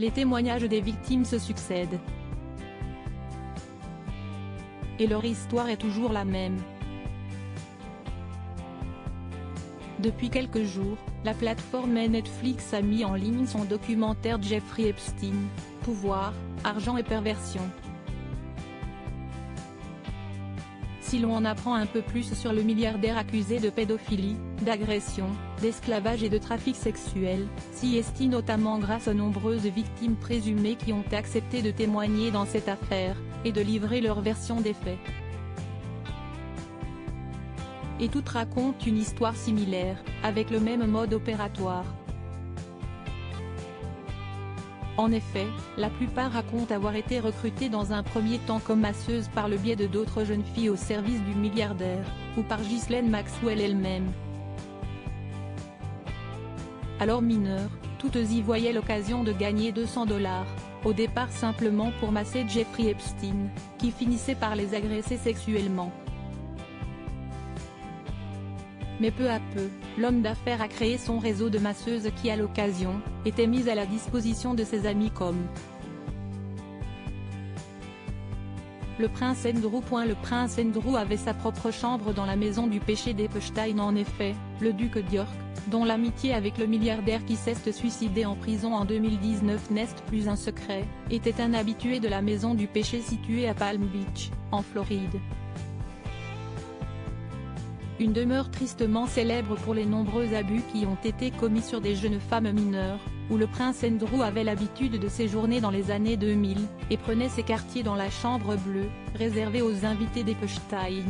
les témoignages des victimes se succèdent. Et leur histoire est toujours la même. Depuis quelques jours, la plateforme Netflix a mis en ligne son documentaire Jeffrey Epstein, Pouvoir, argent et perversion. Si l'on en apprend un peu plus sur le milliardaire accusé de pédophilie, d'agression, d'esclavage et de trafic sexuel, s'y notamment grâce aux nombreuses victimes présumées qui ont accepté de témoigner dans cette affaire, et de livrer leur version des faits. Et toutes racontent une histoire similaire, avec le même mode opératoire. En effet, la plupart racontent avoir été recrutées dans un premier temps comme masseuses par le biais de d'autres jeunes filles au service du milliardaire, ou par Ghislaine Maxwell elle-même. Alors mineures, toutes y voyaient l'occasion de gagner 200 $, au départ simplement pour masser Jeffrey Epstein, qui finissait par les agresser sexuellement. Mais peu à peu, l'homme d'affaires a créé son réseau de masseuses qui à l'occasion, étaient mises à la disposition de ses amis comme le prince Andrew. Le prince Andrew avait sa propre chambre dans la maison du péché d'Epstein. En effet, le duc d'York, dont l'amitié avec le milliardaire qui s'est suicidé en prison en 2019 n'est plus un secret, était un habitué de la maison du péché située à Palm Beach, en Floride. Une demeure tristement célèbre pour les nombreux abus qui ont été commis sur des jeunes femmes mineures, où le prince Andrew avait l'habitude de séjourner dans les années 2000, et prenait ses quartiers dans la chambre bleue, réservée aux invités d'Epstein.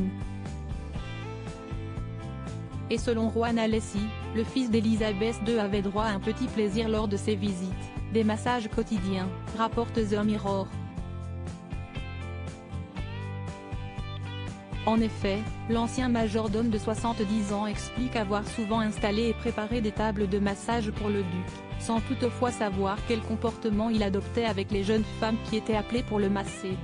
Et selon Juana Lessie, le fils d'Elizabeth II avait droit à un petit plaisir lors de ses visites, des massages quotidiens, rapporte The Mirror. En effet, l'ancien majordome de 70 ans explique avoir souvent installé et préparé des tables de massage pour le duc, sans toutefois savoir quel comportement il adoptait avec les jeunes femmes qui étaient appelées pour le masser.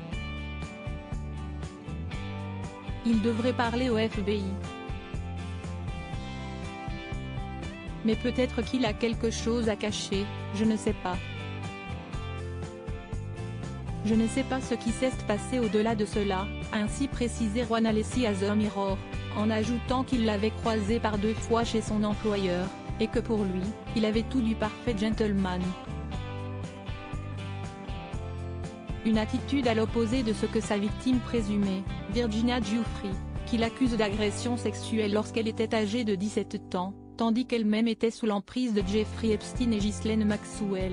Il devrait parler au FBI. Mais peut-être qu'il a quelque chose à cacher, je ne sais pas. Je ne sais pas ce qui s'est passé au-delà de cela, a ainsi précisé Juana Lessie à The Mirror, en ajoutant qu'il l'avait croisé par 2 fois chez son employeur, et que pour lui, il avait tout du parfait gentleman. Une attitude à l'opposé de ce que sa victime présumée, Virginia Giuffre, qui l'accuse d'agression sexuelle lorsqu'elle était âgée de 17 ans, tandis qu'elle-même était sous l'emprise de Jeffrey Epstein et Ghislaine Maxwell.